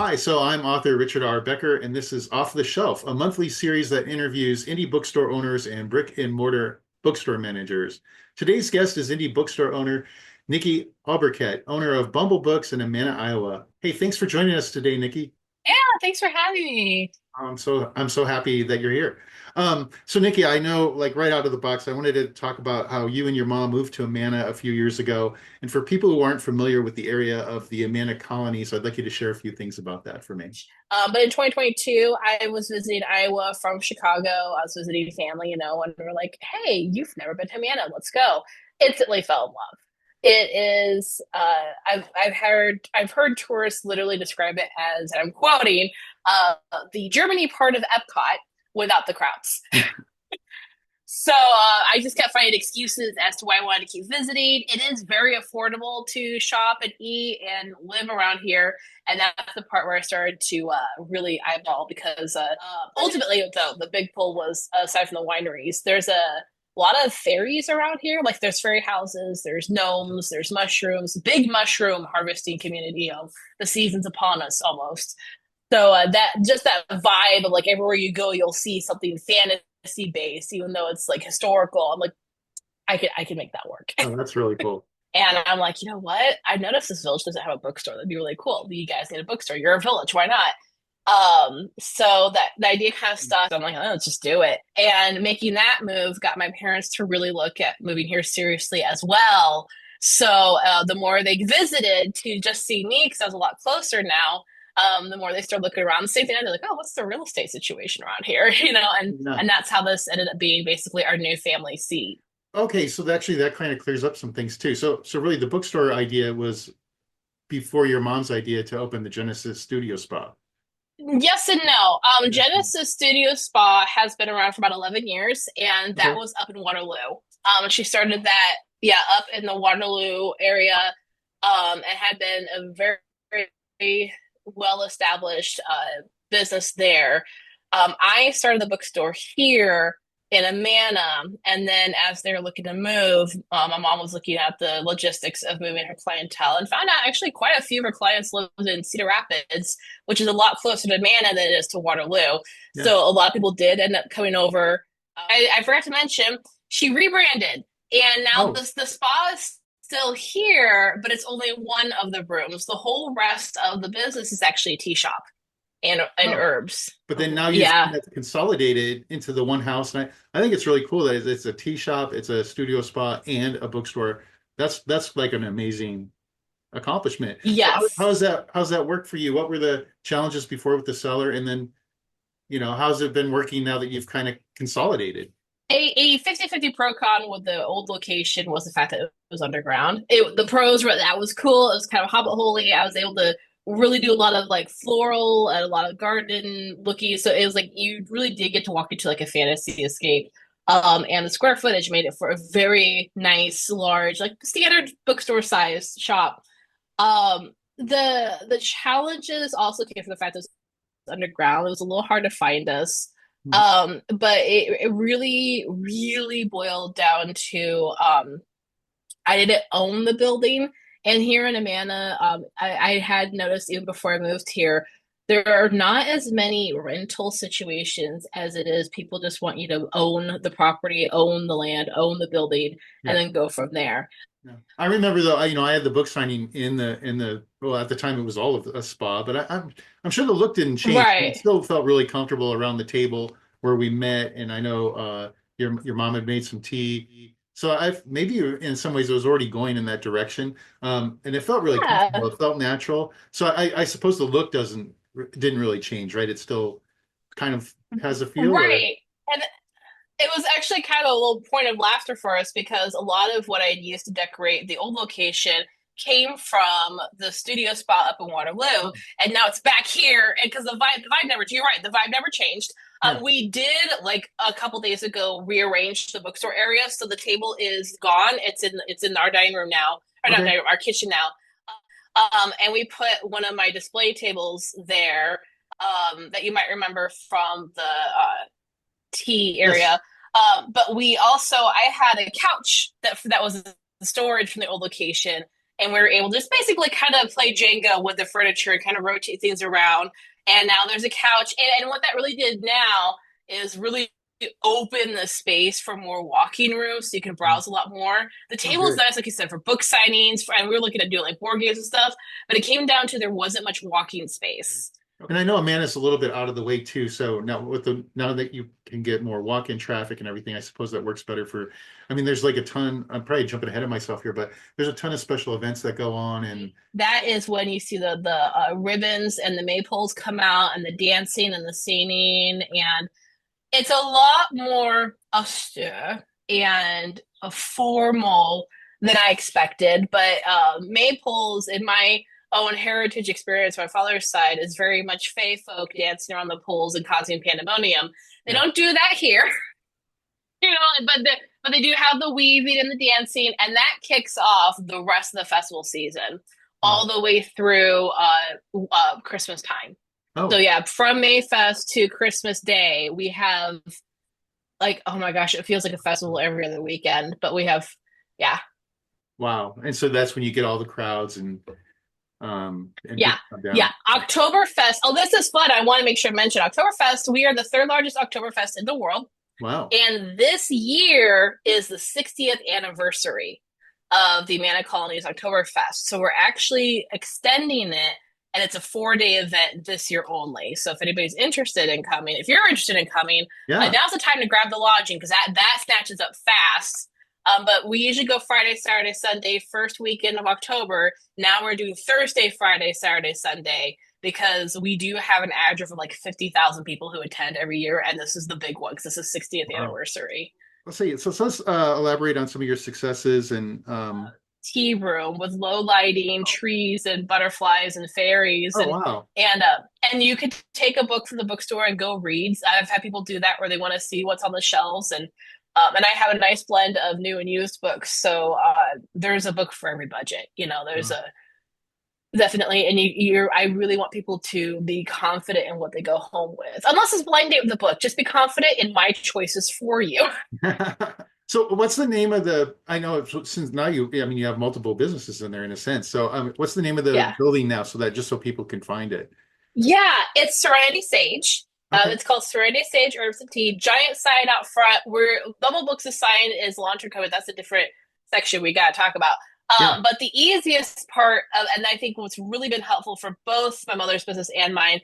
Hi, so I'm author Richard R. Becker, and this is Off the Shelf, a monthly series that interviews indie bookstore owners and brick-and-mortar bookstore managers. Today's guest is indie bookstore owner Nikki Auberkett, owner of Bumble Books in Amana, Iowa. Hey, thanks for joining us today, Nikki. Yeah, thanks for having me. I'm so happy that you're here. So Nikki, I know like right out of the box, I wanted to talk about how you and your mom moved to Amana a few years ago. And for people who aren't familiar with the area of the Amana colony, so I'd like you to share a few things about that for me. But in 2022, I was visiting Iowa from Chicago. I was visiting family, and we were like, "Hey, you've never been to Amana? Let's go." Instantly fell in love. It is. I've heard tourists literally describe it as, and I'm quoting, the Germany part of Epcot without the crowds. So I just kept finding excuses as to why I wanted to keep visiting. It is very affordable to shop and eat and live around here, and that's the part where I started to really eyeball because ultimately the big pull was aside from the wineries, there's a lot of fairies around here. Like there's fairy houses, there's gnomes, there's mushrooms, big mushroom harvesting community. The season's upon us almost. So that vibe of like everywhere you go, you'll see something fantasy based, even though it's like historical. I'm like, I can make that work. Oh, that's really cool. And I'm like, you know what? I noticed this village doesn't have a bookstore. That'd be really cool. You guys need a bookstore. You're a village. Why not? So that the idea kind of stuck. I'm like, oh, let's just do it. And making that move got my parents to really look at moving here seriously as well. So the more they visited to just see me, because I was a lot closer now, the more they started looking around. The same thing, they're like, oh, what's the real estate situation around here? And Yeah. and that's how this ended up being basically our new family seat. Okay, so actually that kind of clears up some things too. So really the bookstore idea was before your mom's idea to open the Genesis Studio Spa. Yes and no. Genesis Studio Spa has been around for about 11 years, and that Okay. was up in Waterloo. She started that, yeah, up in the Waterloo area, and had been a very, very well established business there. I started the bookstore here in Amana, and then as they were looking to move, my mom was looking at the logistics of moving her clientele and found out actually quite a few of her clients lived in Cedar Rapids, which is a lot closer to Amana than it is to Waterloo. Yeah. So a lot of people did end up coming over. I forgot to mention she rebranded, and now Oh, the spa is still here, but it's only one of the rooms. The whole rest of the business is actually a tea shop and oh. herbs. But then now you've Yeah. kind of consolidated into the one house, and I think it's really cool that it's a tea shop, it's a studio spa, and a bookstore. That's like an amazing accomplishment. So Yes. how's that work for you? What were the challenges before with the seller, and then how's it been working now that you've kind of consolidated? A 50-50 pro con with the old location was the fact that it was underground. The pros were that was cool. It was kind of hobbit holy. I was able to really do a lot of like floral and a lot of garden looking. So it was like you really did get to walk into like a fantasy escape. And the square footage made it for a very nice, large, like standard bookstore size shop. The challenges also came from the fact that it was underground. It was a little hard to find us. But it really, really boiled down to I didn't own the building. And here in Amana, I had noticed even before I moved here, there are not as many rental situations as it is. People just want you to own the property, own the land, own the building, and Yeah. then go from there. Yeah. I remember though, I had the book signing in the well at the time it was all of a spa, but I'm sure the look didn't change. It Right. still felt really comfortable around the table where we met, and I know your mom had made some tea, so I've maybe in some ways it was already going in that direction, and it felt really comfortable. Yeah. It felt natural. So I suppose the look didn't really change, right? It still kind of has a feel, or Right. And it was actually kind of a little point of laughter for us because a lot of what I had used to decorate the old location came from the studio spot up in Waterloo, and now it's back here. And because the vibe never, you're right, the vibe never changed. yeah. We did like a couple days ago rearrange the bookstore area, so the table is gone. It's in our dining room now, or not Okay. dining room, our kitchen now. And we put one of my display tables there that you might remember from the tea Yes. area. But I had a couch that was the storage from the old location, and we were able to just basically kind of play Jenga with the furniture and kind of rotate things around. And now there's a couch. And what that really did now is really open the space for more walking room so you can browse a lot more. The Oh, table is great. nice, like you said, for book signings, and we were looking at doing like board games and stuff, but it came down to there wasn't much walking space. And I know Amana's a little bit out of the way too. So now that you can get more walk-in traffic and everything, I suppose that works better for. I mean, there's like a ton. I'm probably jumping ahead of myself here, but there's a ton of special events that go on, and That is when you see the ribbons and the maypoles come out and the dancing and the singing, and it's a lot more austere and formal than I expected. But maypoles, in my own heritage experience, my father's side, is very much Fey folk dancing around the poles and causing pandemonium. They yeah. don't do that here, but they do have the weaving and the dancing, and that kicks off the rest of the festival season Wow. all the way through Christmas time. So Oh, yeah, from Mayfest to Christmas Day, we have like, oh my gosh, it feels like a festival every other weekend. But we have, yeah, wow. And so that's when you get all the crowds and yeah, people come yeah. down. Oktoberfest. Oh, this is fun. I want to make sure to mention Oktoberfest. We are the third largest Oktoberfest in the world. Wow. And this year is the 60th anniversary of the Amana Colony's Oktoberfest. So we're actually extending it, and it's a 4-day event this year only. So if anybody's interested in coming, if you're interested in coming, Yeah. now's the time to grab the lodging because that snatches up fast. But we usually go Friday, Saturday, Sunday, first weekend of October. Now we're doing Thursday, Friday, Saturday, Sunday because we do have an average of like 50,000 people who attend every year. And this is the big one because this is 60th Wow. anniversary. Let's see. So let's elaborate on some of your successes and Tea room with low lighting, trees and butterflies and fairies oh wow. and you could take a book from the bookstore and go read. I've had people do that where they want to see what's on the shelves and I have a nice blend of new and used books. So there's a book for every budget. There's Wow. a definitely, and I really want people to be confident in what they go home with. Unless it's blind date with the book, just be confident in my choices for you. So what's the name of the, I know since now I mean, you have multiple businesses in there in a sense. So what's the name of the Yeah. building now so that just so people can find it? Yeah, it's Serenity Sage. Okay. It's called Serenity Sage Herbs and Tea. Giant sign out front. Where Bumble Books' sign is long-term COVID. That's a different section we got to talk about. Yeah. But the easiest part and I think what's really been helpful for both my mother's business and mine,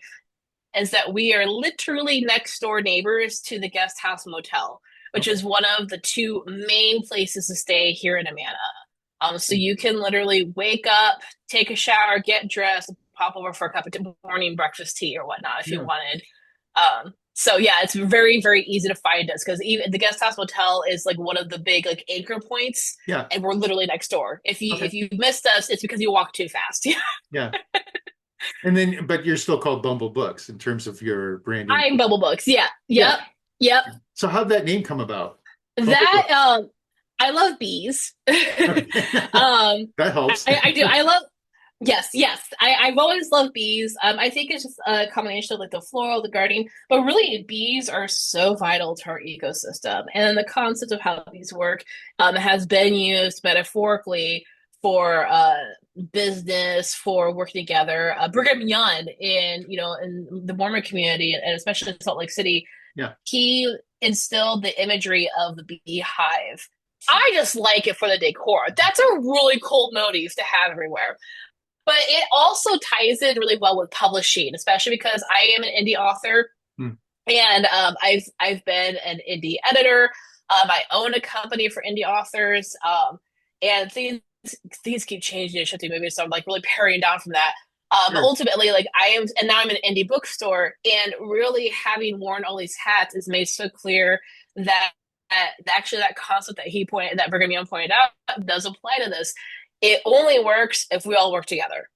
is that we are literally next door neighbors to the Guest House Motel, which Okay. is one of the two main places to stay here in Amana. So you can literally wake up, take a shower, get dressed, pop over for a cup of morning breakfast tea or whatnot if you Yeah. wanted. So yeah, it's very, very easy to find us because even the Guest House Motel is like one of the big like anchor points, Yeah. and we're literally next door. If you Okay. if you missed us, it's because you walked too fast. Yeah. And then, but you're still called Bumble Books in terms of your branding. I'm Bubble Books. Yeah. Yeah. Yep. Yep. So how'd that name come about? Bumble That Books. I love bees. Okay. That I, helps. I do. I love yes, yes. I've always loved bees. I think it's just a combination of like the floral, the gardening, but really bees are so vital to our ecosystem. And the concept of how bees work has been used metaphorically for business, for working together. Brigham Young in the Mormon community and especially in Salt Lake City, Yeah. he instilled the imagery of the beehive. I just like it for the decor. That's a really cool motif to have everywhere. But it also ties in really well with publishing, especially because I am an indie author Hmm. and I've been an indie editor. I own a company for indie authors, and things keep changing and shifting maybe, so I'm like really paring down from that. But Sure. ultimately, like I am, and now I'm an indie bookstore, and really having worn all these hats is made so clear that, actually that concept that Brigham Young pointed out does apply to this. It only works if we all work together.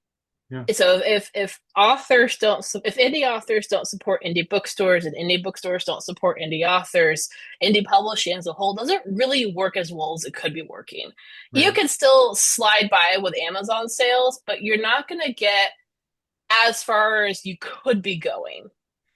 Yeah. So if indie authors don't support indie bookstores and indie bookstores don't support indie authors, indie publishing as a whole doesn't really work as well as it could be working. You Right. can still slide by with Amazon sales, but you're not going to get as far as you could be going.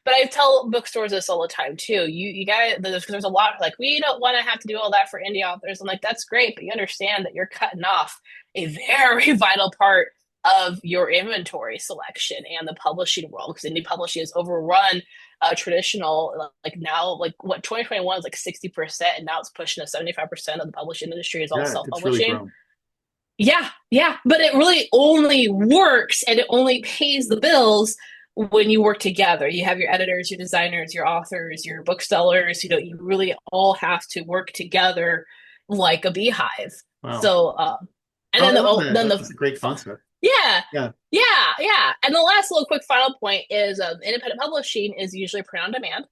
But I tell bookstores this all the time too. You got there's a lot like we don't want to have to do all that for indie authors. I'm like, that's great, but you understand that you're cutting off a very vital part of your inventory selection and the publishing world because indie publishing is overrun traditional like now like what 2021 is like 60% and now it's pushing to 75% of the publishing industry is all Yeah, it's really self-publishing. grown. Yeah, yeah, but it really only works and it only pays the bills when you work together. You have your editors, your designers, your authors, your booksellers. You really all have to work together like a beehive. Wow. So, and Oh, then I love the that. then That's a great the concept. yeah, Yeah. yeah. And the last little quick final point is independent publishing is usually print on demand.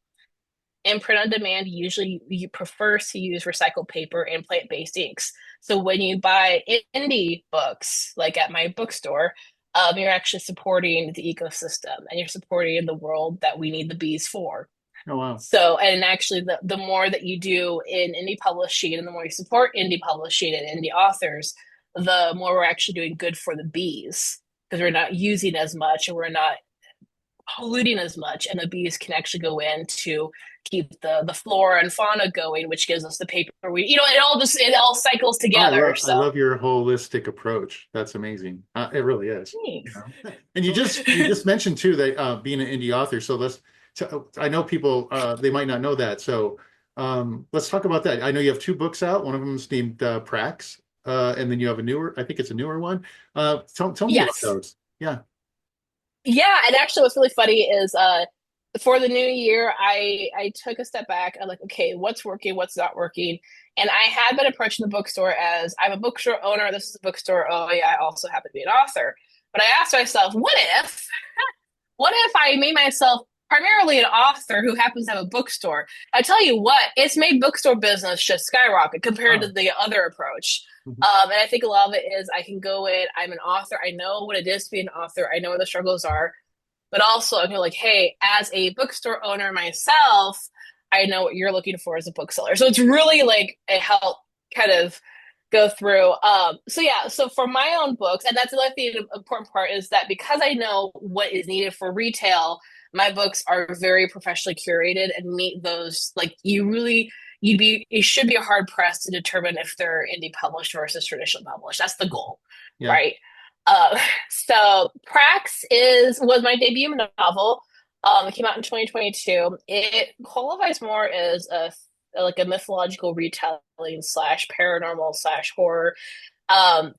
And print on demand, usually you prefer to use recycled paper and plant-based inks. So when you buy indie books, like at my bookstore, you're actually supporting the ecosystem and you're supporting the world that we need the bees for. Oh, wow. So, and actually, the more that you do in indie publishing and the more you support indie publishing and indie authors, the more we're actually doing good for the bees because we're not using as much and we're not polluting as much, and the bees can actually go in to keep the flora and fauna going, which gives us the paper. It all cycles Oh, together. I So, love your holistic approach. That's amazing. It really is. You thanks. know, and you just mentioned too that being an indie author. So I know people they might not know that. So let's talk about that. I know you have two books out. One of them is named Prax, and then you have I think it's a newer one. Tell me about Yes. those. Yeah. Yeah, and actually, what's really funny is for the new year, I took a step back. I'm like, okay, what's working, what's not working, and I had been approaching the bookstore as I'm a bookstore owner. This is a bookstore. Oh yeah, I also happen to be an author. But I asked myself, what if I made myself primarily an author who happens to have a bookstore? I tell you what, it's made bookstore business just skyrocket compared to Wow. the other approach. Mhm. And I think a lot of it is I can go in, I'm an author, I know what it is to be an author, I know where the struggles are, but also I'm like, hey, as a bookstore owner myself, I know what you're looking for as a bookseller. So it's really like a help kind of go through. So yeah, so for my own books, and that's another thing, important part is that because I know what is needed for retail, my books are very professionally curated and meet those. Like you should be hard pressed to determine if they're indie published versus traditional published. That's the goal, Yeah. right? Uh, so Prax was my debut novel. It came out in 2022. It qualifies more as a mythological retelling slash paranormal slash horror. Um,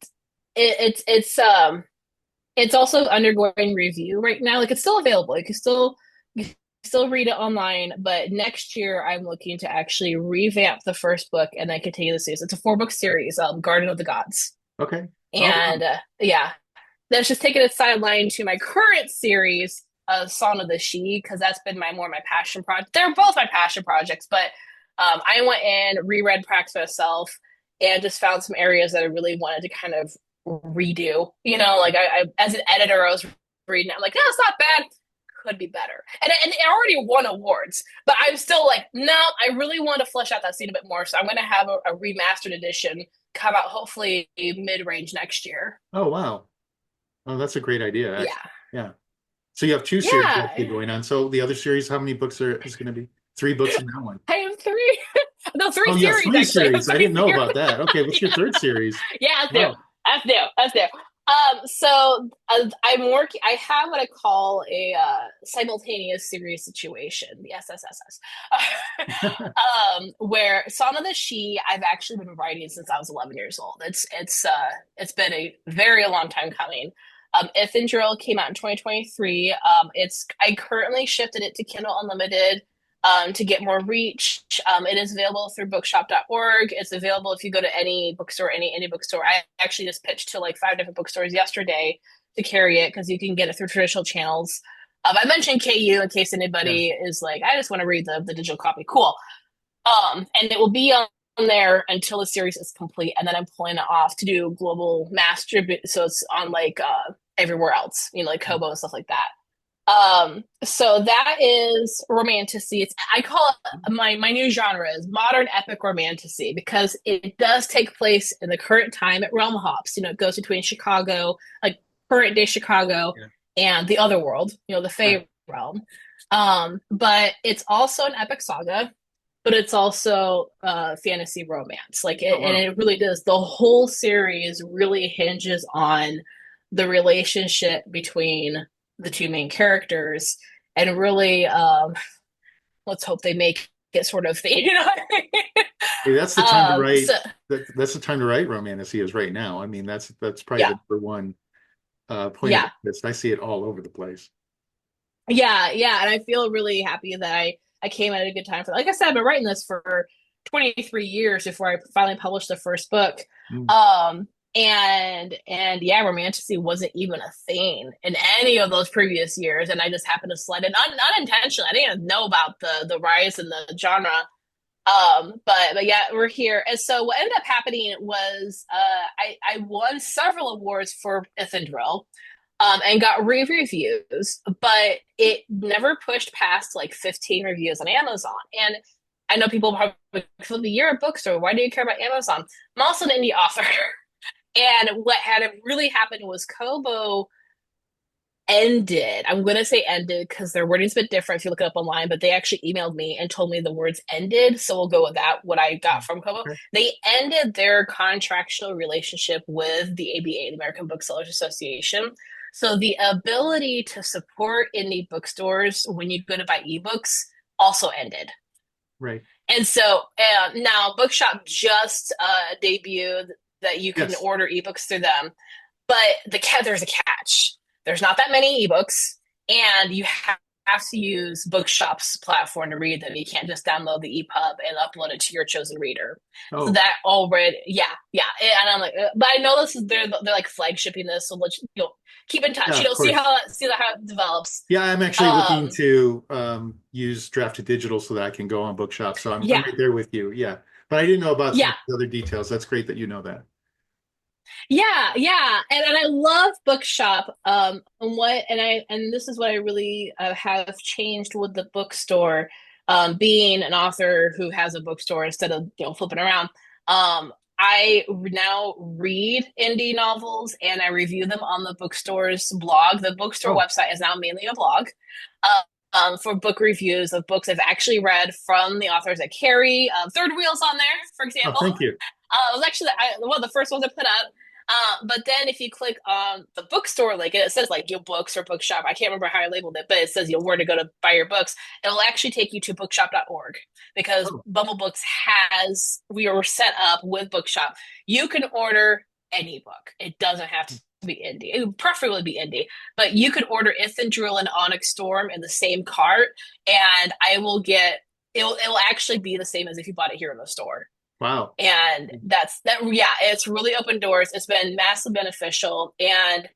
it's also undergoing review right now. Like it's still available. You can still read it online, but next year I'm looking to actually revamp the first book and then continue the series. It's a 4-book series, Garden of the Gods. Okay. Oh, wow. And yeah, that's just taking a sideline to my current series, Song of the She, because that's been my passion project. They're both my passion projects, but I went in, reread Prax myself, and just found some areas that I really wanted to kind of redo. Like I as an editor, I was reading it, I'm like, no, it's not bad. Could be better. And it already won awards, but I'm still like, no, I really want to flesh out that scene a bit more. So I'm going to have a remastered edition come out hopefully mid-range next year. Oh, wow. Oh, that's a great idea, actually. Yeah. Yeah. So you have two series actually Yeah. going on. So the other series, how many books is going to be? Three books in that one. I have three. No, three Oh, you have series three actually. I have series. I three didn't know series. about that. Okay, what's your third series? Yeah, that's new. Wow. That's new. That's new. So I'm working. I have what I call a simultaneous series situation, the SSSS, where Song of the She I've actually been writing since I was 11 years old. It's been a very long time coming. If and Drill came out in 2023. I currently shifted it to Kindle Unlimited to get more reach. It is available through bookshop.org. It's available if you go to any bookstore, any indie bookstore. I actually just pitched to like 5 different bookstores yesterday to carry it because you can get it through traditional channels. I mentioned KU in case Yeah. anybody is like, I just want to read the digital copy. Cool. And it will be on there until the series is complete, and then I'm pulling it off to do global mass tribute, so it's on like everywhere else, like Kobo and stuff like that. So that is romantasy. I call it my new genre is modern epic romantasy because it does take place in the current time at realm hops. It goes between Chicago, like current day Chicago, Yeah. and the other world, the Yeah. Fey realm. But it's also an epic saga, but it's also fantasy romance. Oh, And wow. it really does. The whole series really hinges on the relationship between the two main characters, and really, let's hope they make it sort of thing. You know what I mean? Hey, that's the time to So write. That's the time to write romantasy is right now. I mean, that's probably the yeah, number one point of yeah, interest. I see it all over the place. yeah, and I feel really happy that I came at a good time for. Like I said, I've been writing this for 23 years before I finally published the first book. Mm. Um, and yeah, romantasy wasn't even a thing in any of those previous years, and I just happened to slide in unintentionally. I didn't even know about the rise in the genre. But yeah, we're here. And so what ended up happening was I won several awards for Ithandrill, and got rave reviews, but it never pushed past like 15 reviews on Amazon. And I know people probably feel the you're a bookstore. Why do you care about Amazon? I'm also an indie author. And what had really happened was Kobo ended. I'm going to say ended because their wording's a bit different if you look it up online, but they actually emailed me and told me the words ended. So we'll go with that, what I got from Kobo. Okay. They ended their contractual relationship with the ABA, the American Booksellers Association. So the ability to support indie bookstores when you go to buy ebooks also ended. Right. And so now Bookshop just debuted that you can Yes. order ebooks through them, but there's a catch. There's not that many ebooks, and you have to use Bookshop's platform to read them. You can't just download the EPUB and upload it to your chosen reader. So Oh, that already, yeah. And I'm like, but I know this is they're like flagshipping this, so let's keep in touch. yeah, of course. See how it develops. Yeah, I'm actually looking Um, to use drafted digital so that I can go on Bookshop. So I'm yeah, right there with you. Yeah. But I didn't know about some yeah. of the other details. That's great that you know that. Yeah, and I love Bookshop. And this is what I really have changed with the bookstore. Being an author who has a bookstore instead of flipping around. I now read indie novels and I review them on the bookstore's blog. The bookstore Oh, website is now mainly a blog. For book reviews of books I've actually read from the authors that carry. Third Wheel's on there, for oh, example. thank you. It was actually one of the first ones I put up. But then if you click on the bookstore link, and it says like your books or bookshop, I can't remember how I labeled it, but it says where to go to buy your books. It'll actually take you to bookshop.org because Oh, Bumble Books we were set up with Bookshop. You can order any book. It doesn't have to be indie. It would preferably be indie, but you could order Ithandrill and Onyx Storm in the same cart, and I will get it'll actually be the same as if you bought it here in the store. wow. And yeah, it's really opened doors. It's been massively beneficial, and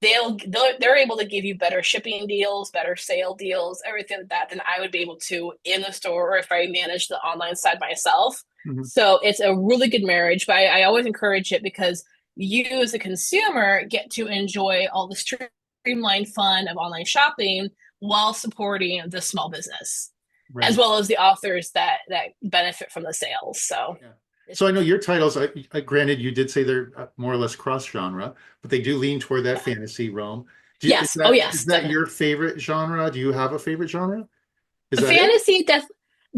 they're able to give you better shipping deals, better sale deals, everything like that than I would be able to in the store or if I manage the online side myself. Mhm. So it's a really good marriage, but I always encourage it because you as a consumer get to enjoy all the streamlined fun of online shopping while supporting the small business as Right. well as the authors that benefit from the sales. So Yeah. it's So I know your titles, granted, you did say they're more or less cross genre, but they do lean toward that yeah. fantasy realm. Is Yes. Oh is yes, that definitely. your favorite genre? Do you have a favorite genre? Is that it? Fantasy def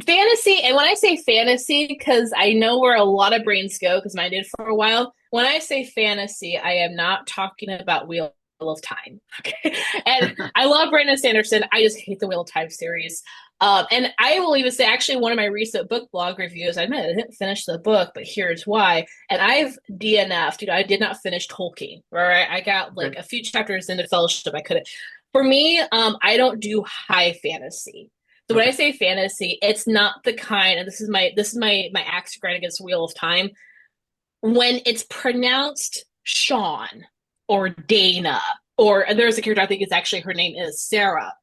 Fantasy, and when I say fantasy, because I know where a lot of brains go, because mine did for a while. When I say fantasy, I am not talking about Wheel of Time. Okay. And I love Brandon Sanderson. I just hate the Wheel of Time series. And I will even say, actually, one of my recent book blog reviews, I admit I didn't finish the book, but here's why. And I've DNF'd, I did not finish Tolkien, right? I got Okay. like a few chapters into Fellowship. I couldn't. For me, I don't do high fantasy. So when Okay. I say fantasy, it's not the kind, and this is my axe to grind against Wheel of Time. When it's pronounced Sean or Dana, or there's a character I think it's actually her name is Sarah.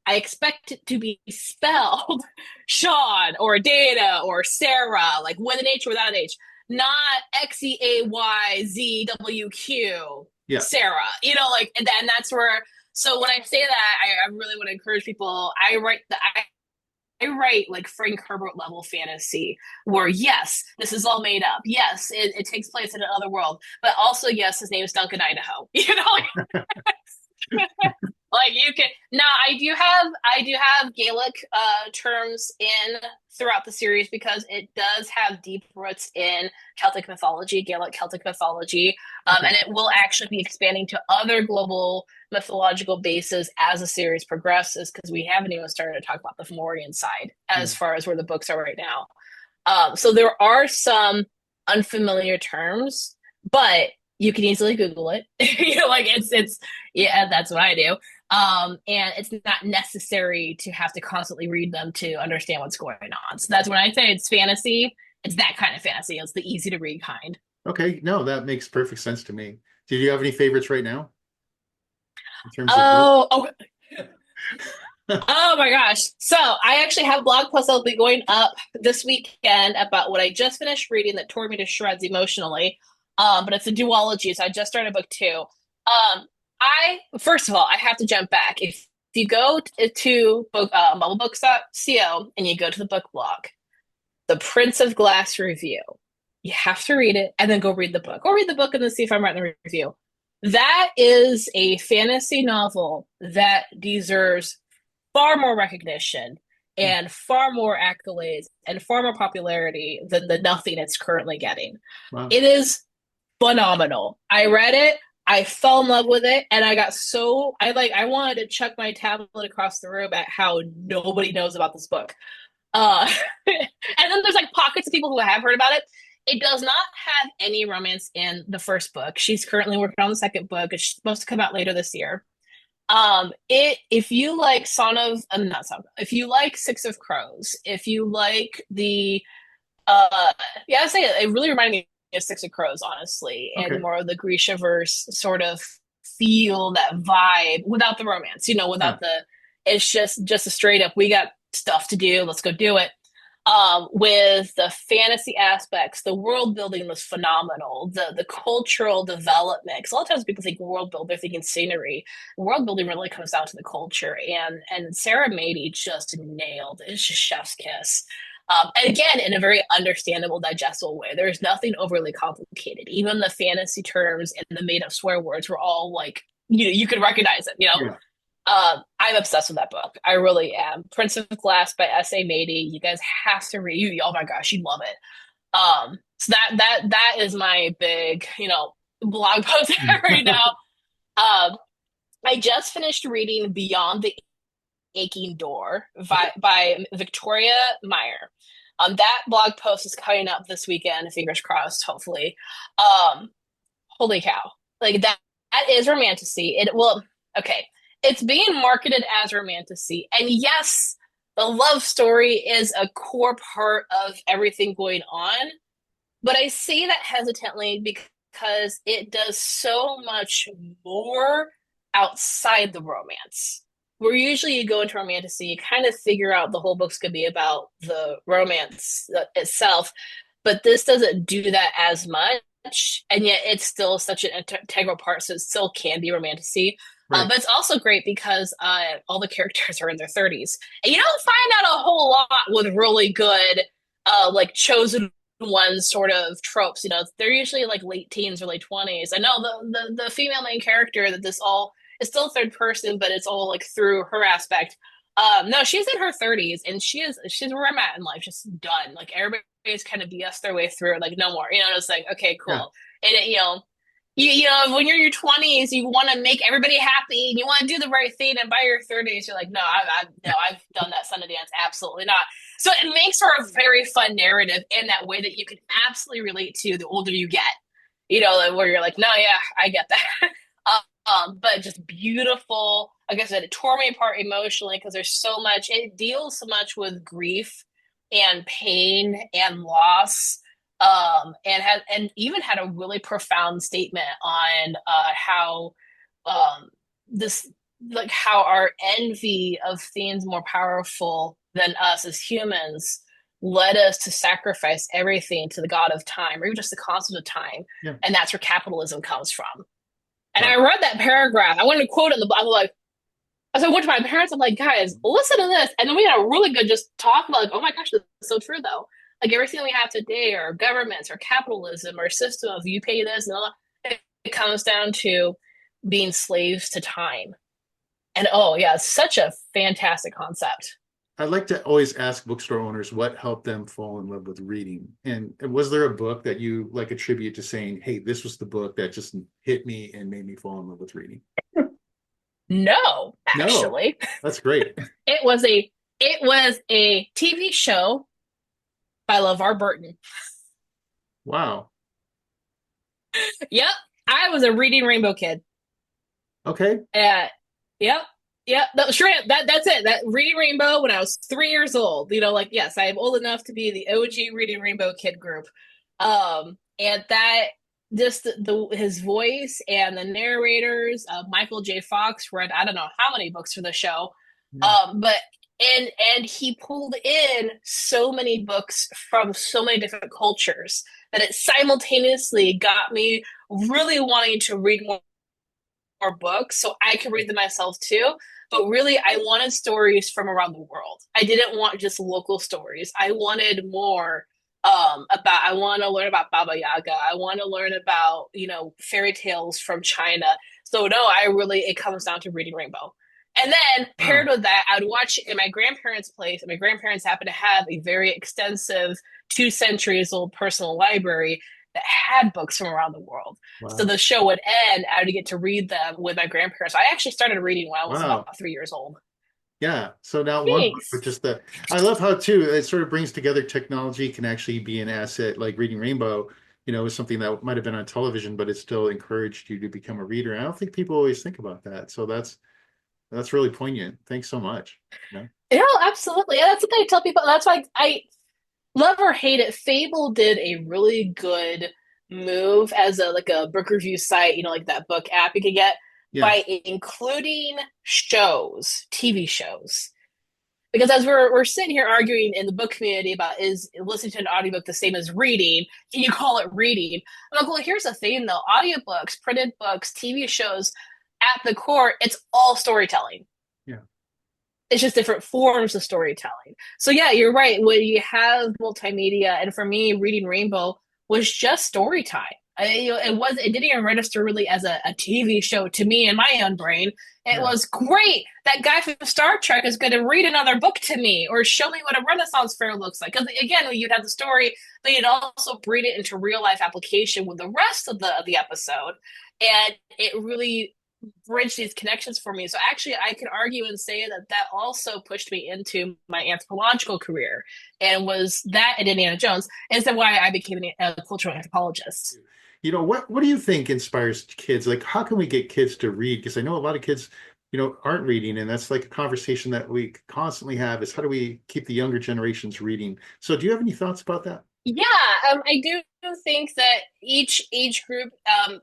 I expect it to be spelled Sean or Dana or Sarah, like with an H or without an H, not Xeayzwq Yeah. Sarah. Like and then that's where. So when I say that, I really want to encourage people. I write like Frank Herbert level fantasy where yes, this is all made up. Yes, it takes place in another world, but also yes, his name is Duncan Idaho. Like you can now I do have Gaelic terms in throughout the series because it does have deep roots in Celtic mythology, Gaelic Celtic mythology, Okay. and it will actually be expanding to other global mythological bases as the series progresses because we haven't even started to talk about the Fomorian side Yeah. as far as where the books are right now. So there are some unfamiliar terms, but you can easily Google it. Like it's yeah, that's what I do. And it's not necessary to have to constantly read them to understand what's going on. So that's when I say it's fantasy. It's that kind of fantasy. It's the easy to read kind. Okay. No, that makes perfect sense to me. Did you have any favorites right now in terms of book? Oh, oh my gosh. So I actually have a blog post that'll be going up this weekend about what I just finished reading that tore me to shreds emotionally. But it's a duology, so I just started book two. I first of all, I have to jump back. If you go to book bumblebooks.co and you go to the book blog, the Prince of Glass review, you have to read it and then go read the book. Or read the book and then see if I'm writing the review. That is a fantasy novel that deserves far more recognition and far more accolades and far more popularity than the nothing it's currently getting. Wow. It is phenomenal. I read it, I fell in love with it, and I got so I wanted to chuck my tablet across the room at how nobody knows about this book. And then there's like pockets of people who have heard about it. It does not have any romance in the first book. She's currently working on the second book. It's supposed to come out later this year. It if you like Son of not Son, if you like Six of Crows, if you like the yeah, I say it really reminded me of Six of Crows, honestly, and Okay. more of the Grishaverse sort of feel, that vibe without the romance, Yeah. without the it's just a straight up, we got stuff to do, let's go do it. With the fantasy aspects, the world building was phenomenal. The cultural development, because a lot of times people think world build, they're thinking scenery. World building really comes down to the culture, and Sarah Mady just nailed it. It's just chef's kiss. And again, in a very understandable, digestible way. There's nothing overly complicated. Even the fantasy terms and the made up swear words were all like you could recognize it. Yeah. I'm obsessed with that book. I really am. Prince of Glass by S.A. Mady. You guys have to read. Oh my gosh, you'd love it. So that is my big, blog post right now. I just finished reading Beyond the Aching Door by Victoria Meyer. That blog post is coming up this weekend. Fingers crossed, hopefully. Um, Holy cow! Like that is romantasy. It will okay. It's being marketed as romantasy, and yes, the love story is a core part of everything going on. But I say that hesitantly because it does so much more outside the romance. Where usually you go into romantasy, you kind of figure out the whole book's going to be about the romance itself, but this doesn't do that as much, and yet it's still such an integral part, so it still can be romantasy. Right. But it's also great because all the characters are in their 30s, and you don't find out a whole lot with really good, like chosen ones sort of tropes. They're usually like late teens or late 20s. I know the female main character that this all is still third person, but it's all like through her aspect. No, she's in her 30s and she's where I'm at in life, just done. Like everybody's kind of BS their way through, like no more. It's like okay, Yeah. cool. And when you're in your 20s, you want to make everybody happy and you want to do the right thing. And by your 30s, you're like, no, I've done that son of dance, absolutely not. So it makes for a very fun narrative in that way that you can absolutely relate to the older you get. Where you're like, no, yeah, I get that. But just beautiful. Like I said, it tore me apart emotionally because there's so much. It deals so much with grief and pain and loss. And even had a really profound statement on how this like how our envy of things more powerful than us as humans led us to sacrifice everything to the god of time or even just the concept of time, Yeah. and that's where capitalism comes from. And Wow. I read that paragraph. I wanted to quote it in the book. I'm like, so I went to my parents. I'm like, guys, listen to this. And then we had a really good just talk about like, oh my gosh, this is so true though. Like everything we have today, our governments, our capitalism, our system of you pay this and all that, it comes down to being slaves to time. And oh yeah, such a fantastic concept. I like to always ask bookstore owners what helped them fall in love with reading. And was there a book that you like attribute to saying, hey, this was the book that just hit me and made me fall in love with reading? No, No, actually. that's great. It was a TV show by LeVar Burton. Wow. Yep. I was a reading rainbow kid. Okay. Yep. Yep. That's it. That reading rainbow when I was 3 years old. Like yes, I am old enough to be the OG reading rainbow kid group. And that just his voice and the narrators, Michael J. Fox read I don't know how many books for the show. Yeah. But and he pulled in so many books from so many different cultures that it simultaneously got me really wanting to read more books so I could read them myself too. But really, I wanted stories from around the world. I didn't want just local stories. I wanted more I want to learn about Baba Yaga. I want to learn about, fairy tales from China. So no, it comes down to reading Rainbow. And then paired Wow. with that, I'd watch it in my grandparents' place. And my grandparents happen to have a very extensive 2 centuries old personal library that had books from around the world. So Wow. the show would end. I would get to read them with my grandparents. I actually started reading when I was about Wow. 3 years old. Yeah. So now one book with Thanks. just I love how too, it sort of brings together technology can actually be an asset like Reading Rainbow, is something that might have been on television, but it still encouraged you to become a reader. And I don't think people always think about that. So that's really poignant. Thanks so much. Yeah. Yeah, absolutely. Yeah, that's what I tell people. That's why I love or hate it. Fable did a really good move as a book review site, like that book app you could get Yeah. by including shows, TV shows. Because as we're sitting here arguing in the book community about is listening to an audiobook the same as reading, can you call it reading? I'm like, well, here's the thing though. Audiobooks, printed books, TV shows, at the core, it's all storytelling. Yeah. It's just different forms of storytelling. So yeah, you're right. When you have multimedia, and for me, reading Rainbow was just story time. It didn't even register really as a TV show to me in my own brain. It Yeah. was great. That guy from Star Trek is going to read another book to me or show me what a Renaissance fair looks like. Because again, you'd have the story, but you'd also breed it into real life application with the rest of the episode, and it really bridge these connections for me. So actually, I could argue and say that that also pushed me into my anthropological career, and was that and Indiana Jones is that why I became a cultural anthropologist. What do you think inspires kids? Like, how can we get kids to read? Because I know a lot of kids, aren't reading, and that's like a conversation that we constantly have is how do we keep the younger generations reading? So do you have any thoughts about that? Yeah, I do think that each age group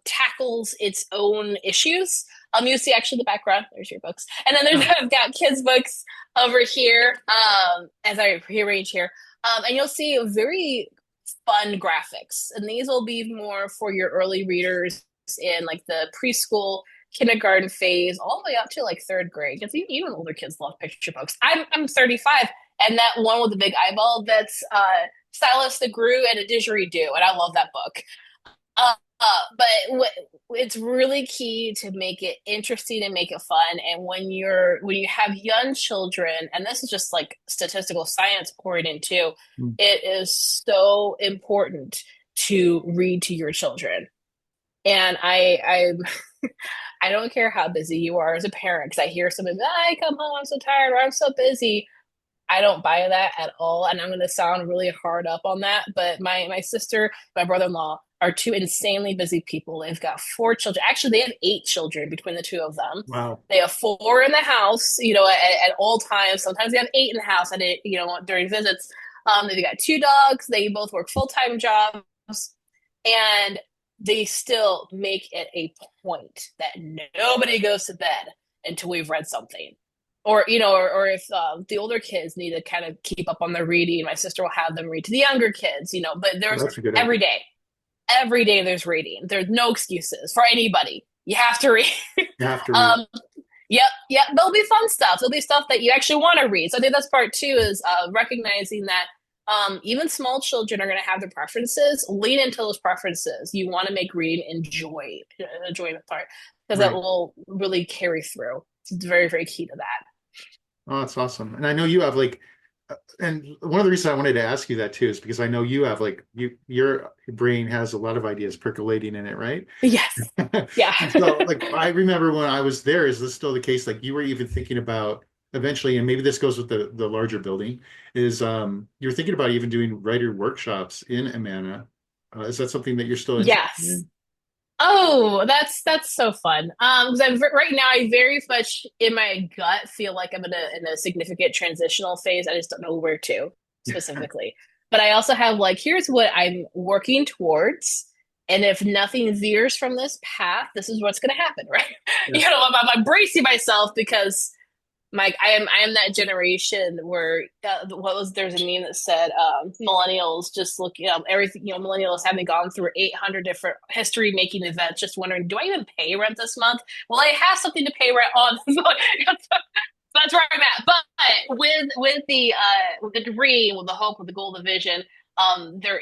tackles its own issues. You see actually the background, there's your books. And then Yeah. I've got kids' books over here, as I rearrange here. And you'll see very fun graphics. And these will be more for your early readers in like the preschool, kindergarten phase, all the way up to like third grade. Because even older kids love picture books. I'm 35, and that one with the big eyeball, that's Silas the Gru and a Didgeridoo, and I love that book. But it's really key to make it interesting and make it fun. And when you have young children, and this is just like statistical science poured into, Mm. it is so important to read to your children. And I don't care how busy you are as a parent, because I hear somebody, I come home, I'm so tired, or I'm so busy. I don't buy that at all, and I'm going to sound really hard up on that. But my sister, my brother-in-law are two insanely busy people. They've got 4 children. Actually, they have 8 children between the two of them. Wow. They have 4 in the house, at all times. Sometimes they have 8 in the house at it, during visits. They've got 2 dogs. They both work full-time jobs, and they still make it a point that nobody goes to bed until we've read something. Or if the older kids need to kind of keep up on their reading, my sister will have them read to the younger kids. But Well, there's that's a good every idea. day, every day there's reading. There's no excuses for anybody. You have to read. You have to read. um, yep, yep. There'll be fun stuff. There'll be stuff that you actually want to read. So I think that's part two is recognizing that even small children are going to have their preferences. Lean into those preferences. You want to make reading enjoyment part, because that Right. will really carry through. It's very, very key to that. Oh, that's awesome. And I know you have like, and one of the reasons I wanted to ask you that too is because I know you have like your brain has a lot of ideas percolating in it, right? Yes. Yeah. And so like I remember when I was there, is this still the case? Like you were even thinking about eventually, and maybe this goes with the larger building, is you're thinking about even doing writer workshops in Amana. Is that something that you're still interested Yes. in? Oh, that's so fun. Because right now I very much in my gut feel like I'm in a significant transitional phase. I just don't know where to specifically. But I also have like, here's what I'm working towards. And if nothing veers from this path, this is what's going to happen, right? Yeah. I'm bracing myself because Mike, I am that generation where there's a meme that said millennials just look everything millennials having gone through 800 different history making events just wondering, do I even pay rent this month? Well, I have something to pay rent on. That's where I'm at. But with the dream, with the hope, with the goal, the vision, there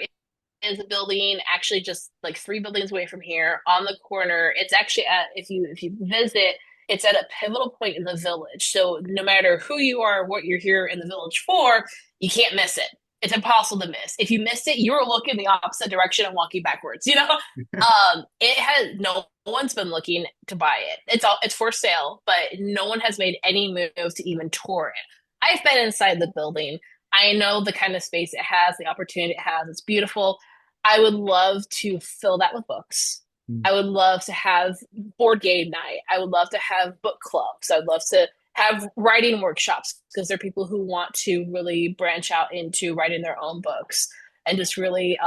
is a building actually just like 3 buildings away from here on the corner. It's actually at if you visit, it's at a pivotal point in the village. So no matter who you are, what you're here in the village for, you can't miss it. It's impossible to miss. If you miss it, you're looking the opposite direction and walking backwards. It has no one's been looking to buy it. It's for sale, but no one has made any move to even tour it. I've been inside the building. I know the kind of space it has, the opportunity it has. It's beautiful. I would love to fill that with books. I would love to have board game night. I would love to have book clubs. I'd love to have writing workshops because there are people who want to really branch out into writing their own books and just really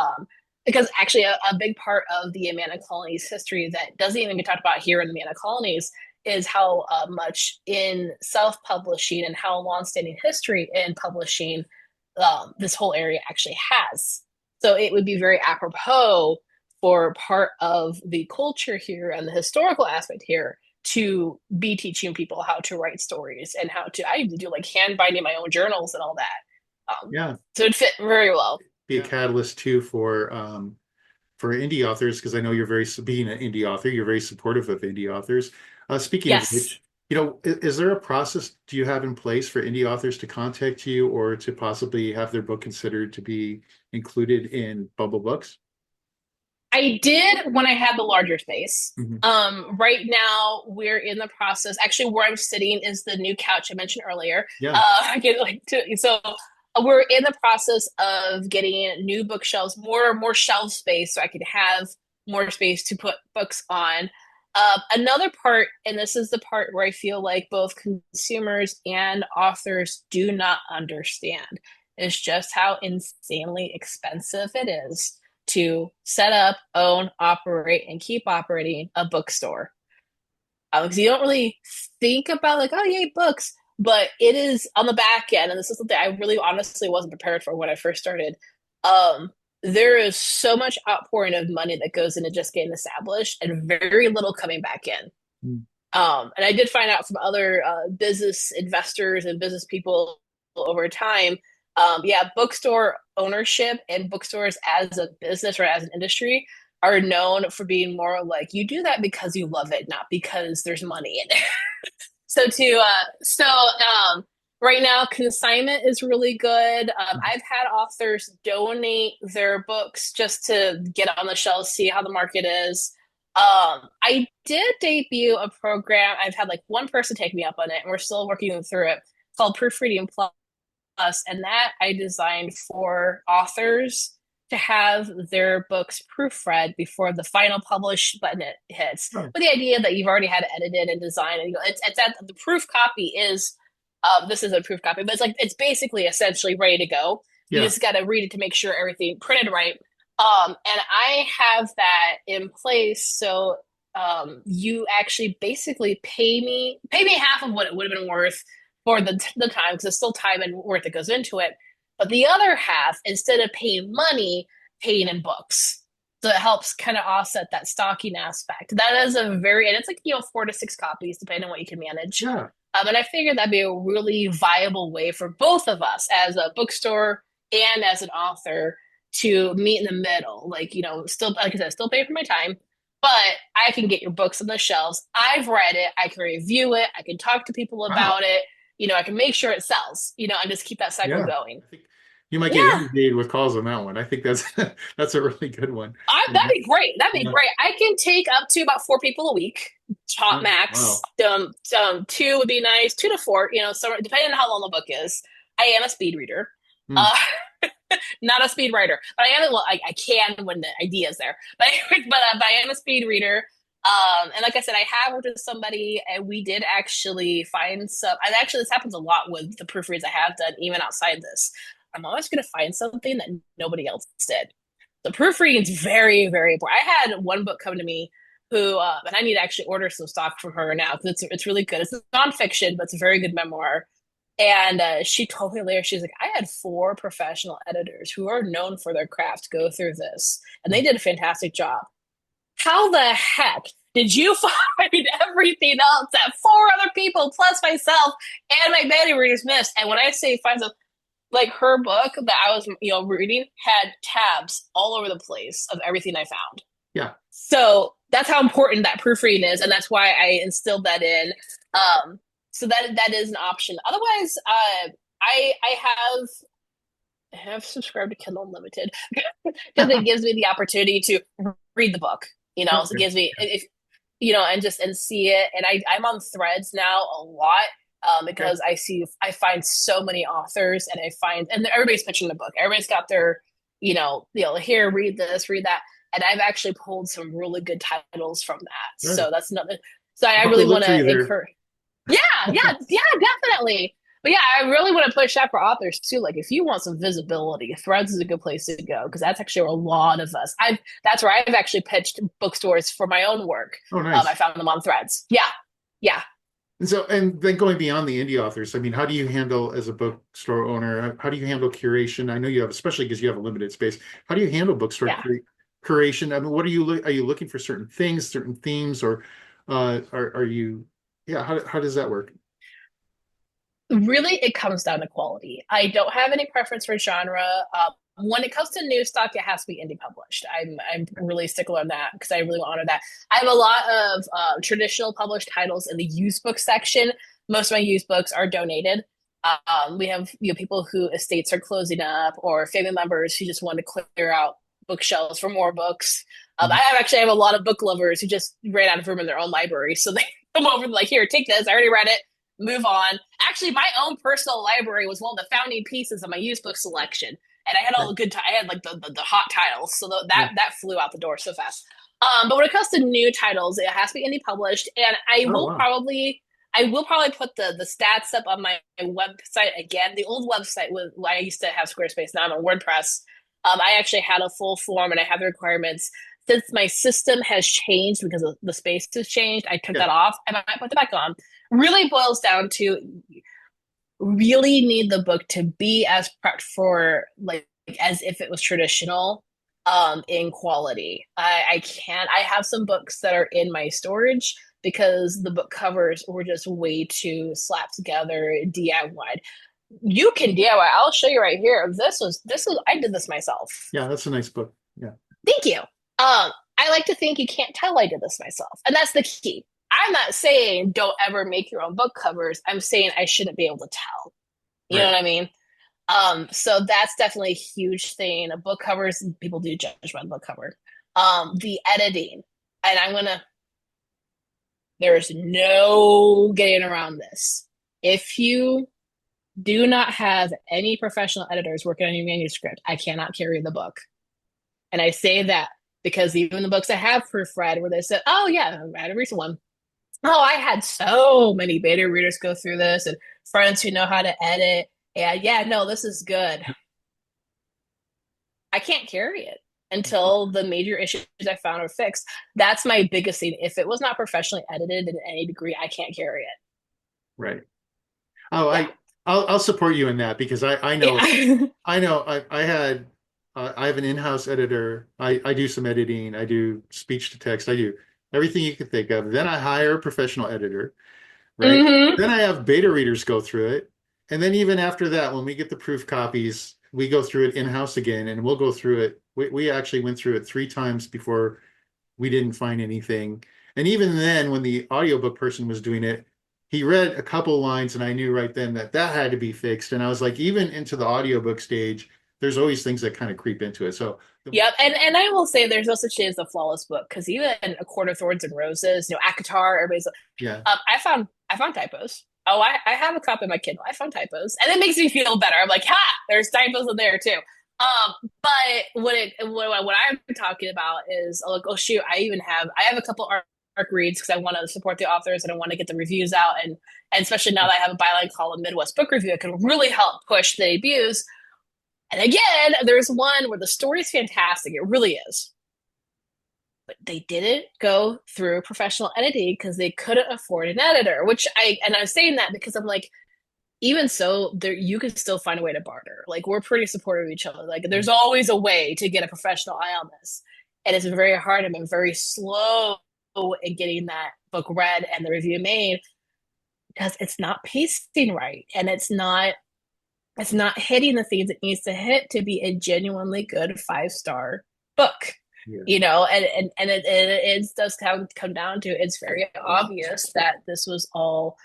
because actually a big part of the Amana colonies history that doesn't even get talked about here in the Amana colonies is how much in self-publishing and how long-standing history in publishing this whole area actually has. So it would be very apropos for part of the culture here and the historical aspect here to be teaching people how to write stories and how to, I even do like hand binding my own journals and all that. Yeah. So it fit very well. Be a catalyst too for indie authors because I know you're very being an indie author, you're very supportive of indie authors. Speaking of Yes. which, is there a process do you have in place for indie authors to contact you or to possibly have their book considered to be included in Bumble Books? I did when I had the larger space. Mhm. Right now we're in the process. Actually, where I'm sitting is the new couch I mentioned earlier. Yeah. I get like so we're in the process of getting new bookshelves, more shelf space, so I can have more space to put books on. Another part, and this is the part where I feel like both consumers and authors do not understand, is just how insanely expensive it is to set up, own, operate, and keep operating a bookstore. Because you don't really think about like, oh, yay, books, but it is on the back end, and this is something I really honestly wasn't prepared for when I first started. Um, there is so much outpouring of money that goes into just getting established, and very little coming back in. Mm. And I did find out from other business investors and business people over time. Yeah, bookstore ownership and bookstores as a business or as an industry are known for being more like you do that because you love it, not because there's money in it. Right now consignment is really good. I've had authors donate their books just to get on the shelves, see how the market is. I did debut a program. I've had like one person take me up on it, and we're still working through it. It's called Proofreading Plus, and that I designed for authors to have their books proofread before the final publish button hits, Oh, with the idea that you've already had it edited and designed, and it's that the proof copy is. This is a proof copy, but it's basically essentially ready to go. You yeah. just got to read it to make sure everything printed right. And I have that in place, so you actually basically pay me half of what it would have been worth for the time because it's still time and work that goes into it. But the other half, instead of paying money, paying in books. So it helps kind of offset that stocking aspect. That is and it's like, 4 to 6 copies, depending on what you can manage. Yeah. And I figured that'd be a really viable way for both of us as a bookstore and as an author to meet in the middle. Like, still, like I said, still pay for my time, but I can get your books on the shelves. I've read it. I can review it. I can talk to people Wow. about it. I can make sure it sells, and just keep that cycle Yeah. going. I think you might get Yeah, inundated with calls on that one. I think that's that's a really good one. that'd be great. That'd be Yeah. great. I can take up to about 4 people a week, top Oh, max. wow. Two would be nice, 2 to 4. So depending on how long the book is. I am a speed reader. Hmm. Uh, not a speed writer, but I am. Well, I can when the idea is there. But I am a speed reader. And like I said, I have worked with somebody, and we did actually find some. And actually, this happens a lot with the proofreads I have done, even outside this. I'm always going to find something that nobody else did. The proofreading is very, very important. I had one book come to me who, and I need to actually order some stock from her now because it's really good. It's nonfiction, but it's a very good memoir. And she told me later, she's like, I had 4 professional editors who are known for their craft go through this, and they did a fantastic job. How the heck did you find everything else that 4 other people plus myself and my beta readers missed? And when I say find stuff, like her book that I was, reading had tabs all over the place of everything I found. Yeah. So that's how important that proofreading is, and that's why I instilled that in. So that is an option. Otherwise, I have subscribed to Kindle Unlimited because it gives me the opportunity to read the book. So it Okay. gives me if and see it. And I'm on Threads now a lot. Okay. Because I find so many authors, and everybody's pitching the book. Everybody's got their, here, read this, read that, and I've actually pulled some really good titles from that. Good. So that's another. So I I'll have to really look want for to you there. encourage. Yeah, yeah, yeah, definitely. But yeah, I really want to push that for authors too. Like, if you want some visibility, Threads is a good place to go because that's actually where a lot of us. That's where I've actually pitched bookstores for my own work. Oh, nice. I found them on Threads. Yeah, yeah, And so, and then going beyond the indie authors, I mean, how do you handle as a bookstore owner? How do you handle curation? I know you have, especially because you have a limited space. How do you handle bookstore yeah. curation? I mean, what are you looking for certain things, certain themes, or are you? Yeah, how does that work? Really, it comes down to quality. I don't have any preference for genre. When it comes to new stock, it has to be indie published. I'm really stickler on that because I really honor that. I have a lot of traditional published titles in the used book section. Most of my used books are donated. We have people who estates are closing up, or family members who just want to clear out bookshelves for more books. Mhm. I have a lot of book lovers who just ran out of room in their own library, so they come over and like, here, take this. I already read it, move on. Actually, my own personal library was one of the founding pieces of my used book selection, and I had all Okay. the good. I had like the hot titles, so Yeah. that flew out the door so fast. But when it comes to new titles, it has to be indie published, and Oh, wow. I will probably put the stats up on my website again. The old website was I used to have Squarespace. Now I'm on WordPress. I actually had a full form, and I have the requirements. Since my system has changed because the space has changed, I took Yeah. that off. I might put it back on. Really boils down to really need the book to be as prepped for like as if it was traditional in quality. I can't I have some books that are in my storage because the book covers were just way too slapped together DIY. You can DIY. I'll show you right here. This was I did this myself. Yeah, that's a nice book. Yeah. Thank you. I like to think you can't tell I did this myself, and that's the key. I'm not saying don't ever make your own book covers. I'm saying I shouldn't be able to tell. You know Right. what I mean? So that's definitely a huge thing. Book covers, people do judge by the book cover. The editing, and there's no getting around this. If you do not have any professional editors working on your manuscript, I cannot carry the book. And I say that because even the books I have proofread where they said, oh yeah, I had a recent one. Oh, I had so many beta readers go through this and friends who know how to edit. And yeah, no, this is good. I can't carry it until the major issues I found are fixed. That's my biggest thing. If it was not professionally edited in any degree, I can't carry it. Right. Oh, Yeah. I'll support you in that because Yeah. I know I have an in-house editor. I do some editing. I do speech to text. I do everything you can think of. Then I hire a professional editor, right? hmm Then I have beta readers go through it. And then even after that, when we get the proof copies, we go through it in-house again and we'll go through it. We actually went through it 3 times before we didn't find anything. And even then, when the audiobook person was doing it, he read a couple lines and I knew right then that that had to be fixed. And I was like, even into the audiobook stage, there's always things that kind of creep into it. So the, Yep, and I will say there's no such thing as a flawless book because even A Court of Thorns and Roses, ACOTAR, everybody's yeah, I found typos. Oh, I have a copy of my Kindle. I found typos, and it makes me feel better. I'm like, ha, there's typos in there too. But what I'm talking about is like, oh shoot, I have a couple arc reads because I want to support the authors and I want to get the reviews out, and especially now that I have a byline called a Midwest Book Review, it can really help push the debuts. And again, there's one where the story is fantastic. It really is. But they didn't go through professional editing because they couldn't afford an editor, and I'm saying that because I'm like, even so, there you can still find a way to barter. Like we're pretty supportive of each other. Like there's always a way to get a professional eye on this. And it's been very hard. I've been very slow in getting that book read and the review made because it's not pacing right. And it's not hitting the things it needs to hit to be a genuinely good 5-star book. yeah. It does come down to it's very obvious that this was all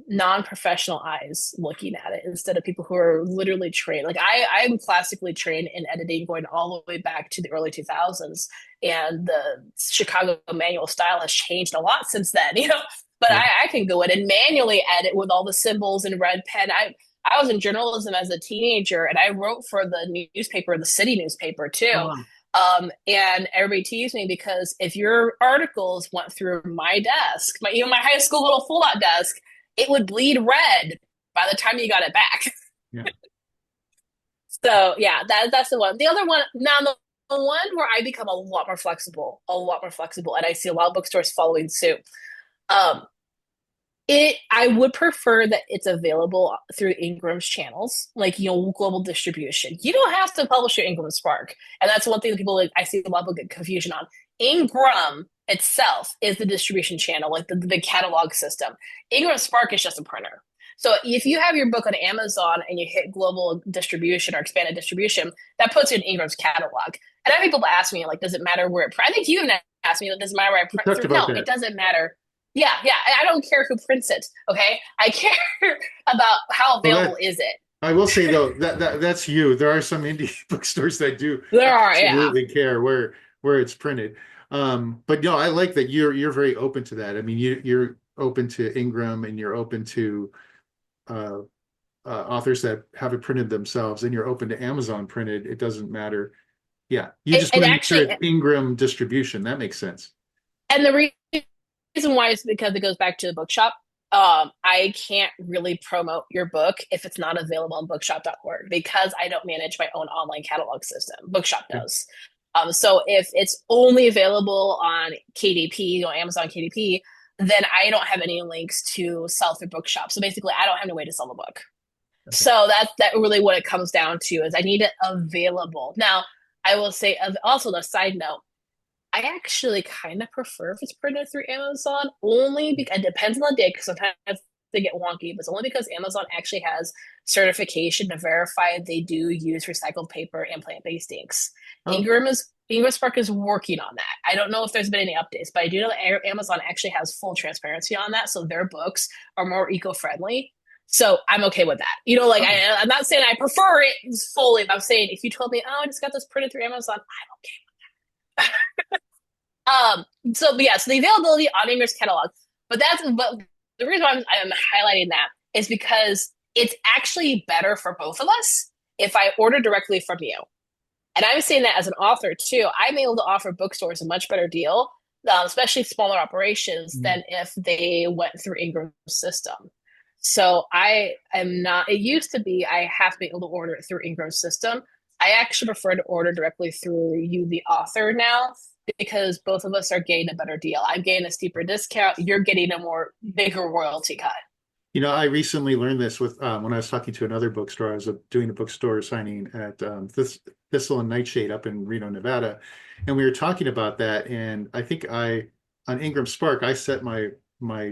non-professional eyes looking at it instead of people who are literally trained. Like I'm classically trained in editing going all the way back to the early 2000s, and the Chicago manual style has changed a lot since then, but Yeah. I can go in and manually edit with all the symbols and red pen. I was in journalism as a teenager, and I wrote for the newspaper, the city newspaper Oh, too. wow. And everybody teased me because if your articles went through my desk, even my high school little fold-out desk, it would bleed red by the time you got it back. Yeah. So yeah, that's the one. The other one, now the one where I become a lot more flexible, and I see a lot of bookstores following suit. Um, I would prefer that it's available through Ingram's channels, like global distribution. You don't have to publish your Ingram Spark, and that's one thing that people I see a lot of people get confusion on. Ingram itself is the distribution channel, like the catalog system. Ingram Spark is just a printer. So if you have your book on Amazon and you hit global distribution or expanded distribution, that puts you in Ingram's catalog. And I have people ask me, like, does it matter where it prints? I think you even asked me, does it matter where I We print talked through? about No, that. it doesn't matter. Yeah, yeah. I don't care who prints it. Okay, I care about how Well, available is it. I will say though that's you. There are some indie bookstores that do There are, yeah. absolutely care where it's printed. But no, I like that you're very open to that. I mean, you're open to Ingram and you're open to uh, authors that have it printed themselves, and you're open to Amazon printed. It doesn't matter. Yeah, you just And want to make sure actually, it's Ingram distribution. That makes sense. and the reason why is because it goes back to the bookshop. I can't really promote your book if it's not available on bookshop.org because I don't manage my own online catalog system. Bookshop Okay. does. So if it's only available on KDP, Amazon KDP, then I don't have any links to sell through bookshop. So basically, I don't have any way to sell the book. Okay. So that's really what it comes down to is I need it available. Now, I will say also the side note, I actually kind of prefer if it's printed through Amazon only because it depends on the day because sometimes they get wonky, but it's only because Amazon actually has certification to verify they do use recycled paper and plant-based inks. Oh, Ingram Spark is working on that. I don't know if there's been any updates, but I do know that Amazon actually has full transparency on that, so their books are more eco-friendly. So I'm okay with that. oh, I'm not saying I prefer it fully, but I'm saying if you told me, oh, I just got this printed through Amazon, I'm okay. So the availability on Ingram's catalog, but the reason why I'm highlighting that is because it's actually better for both of us if I order directly from you. And I'm saying that as an author too. I'm able to offer bookstores a much better deal, especially smaller operations, mm, than if they went through Ingram's system. So I am not. It used to be I have to be able to order it through Ingram's system. I actually prefer to order directly through you, the author, now because both of us are getting a better deal. I'm getting a steeper discount. You're getting a bigger royalty cut. I recently learned this with when I was talking to another bookstore. I was doing a bookstore signing at Thistle and Nightshade up in Reno, Nevada, and we were talking about that. And I think on Ingram Spark I set my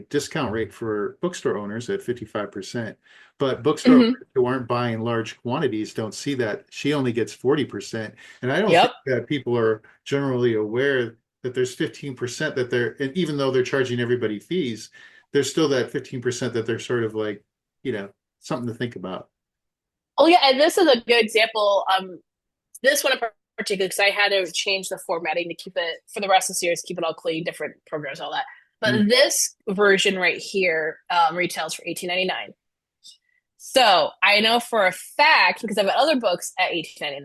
discount rate for bookstore owners at 55%, but bookstore Mm-hmm. owners who aren't buying large quantities don't see that. She only gets 40%, and I don't think Yep. that people are generally aware that there's 15% that they're, and even though they're charging everybody fees, there's still that 15% that they're sort of like, something to think about. Oh yeah, and this is a good example. This one in particular, because I had to change the formatting to keep it for the rest of the series, keep it all clean, different programs, all that. But this version right here retails for $18.99. So I know for a fact, because I've got other books at $18.99,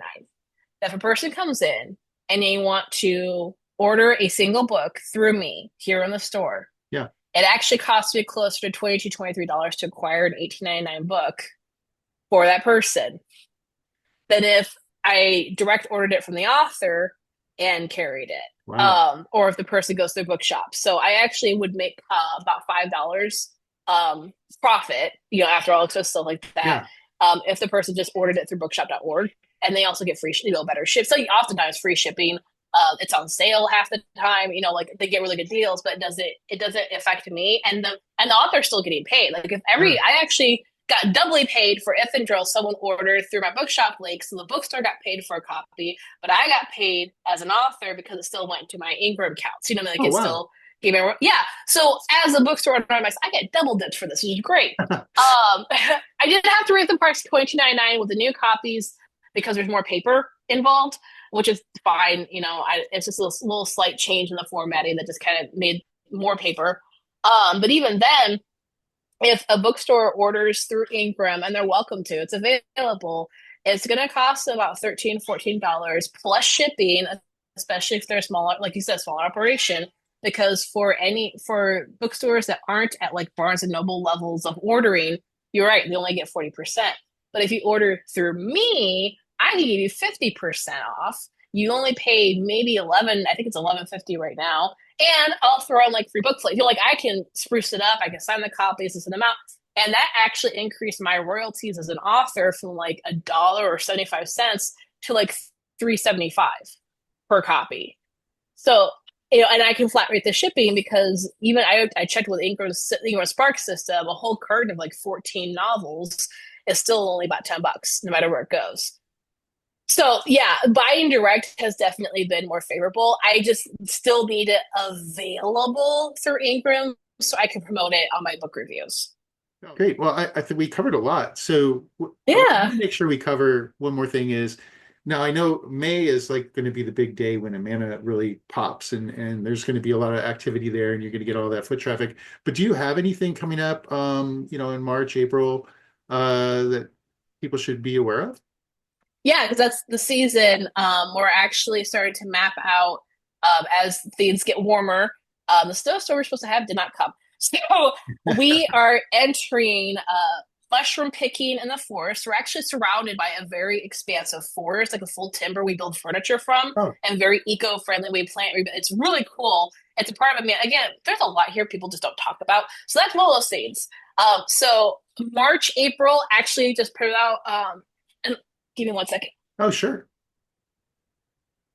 that if a person comes in and they want to order a single book through me here in the store, Yeah. it actually costs me closer to $22, $23 to acquire an $18.99 book for that person than if I direct ordered it from the author and carried it. Wow. Or if the person goes to the bookshop. So I actually would make about $5 profit, after all expenses, stuff like that. Yeah. If the person just ordered it through bookshop.org, and they also get free, better ship. So oftentimes free shipping. It's on sale half the time. Like they get really good deals, but it doesn't affect me, and the author's still getting paid. Like if I actually got doubly paid for if and drill someone ordered through my bookshop link, so the bookstore got paid for a copy, but I got paid as an author because it still went to my Ingram accounts. Like Oh, it wow. still gave me, yeah. So as a bookstore owner, I get double dipped for this, which is great. I didn't have to raise the price to $22.99 with the new copies because there's more paper involved, which is fine. It's just a little slight change in the formatting that just kind of made more paper. But even then, if a bookstore orders through Ingram, and they're welcome to, it's available, it's going to cost them about $13, $14 plus shipping, especially if they're smaller, like you said, smaller operation. Because for bookstores that aren't at like Barnes and Noble levels of ordering, you're right, they only get 40%. But if you order through me, I can give you 50% off. You only pay maybe I think it's $11.50 right now. And I'll throw in like free book plates. I can spruce it up. I can sign the copies and send them out. And that actually increased my royalties as an author from like $1.75 to like $3.75 per copy. So, and I can flat rate the shipping because even I checked with Ingram's Spark system, a whole carton of like 14 novels is still only about $10, no matter where it goes. So yeah, buying direct has definitely been more favorable. I just still need it available through Ingram so I can promote it on my book reviews. Great. Well, I think we covered a lot. So I Yeah. want to make sure we cover one more thing is now I know May is like going to be the big day when Amana really pops and there's going to be a lot of activity there and you're going to get all that foot traffic. But do you have anything coming up, in March, April, that people should be aware of? Yeah, because that's the season. We're actually starting to map out as things get warmer. The snowstorm we're supposed to have did not come. So we are entering mushroom picking in the forest. We're actually surrounded by a very expansive forest, like a full timber we build furniture from, Oh, and very eco-friendly. It's really cool. It's a part of it. Again, there's a lot here people just don't talk about. So that's one of those things. So March, April, actually just put it out. And give me one second. oh, sure.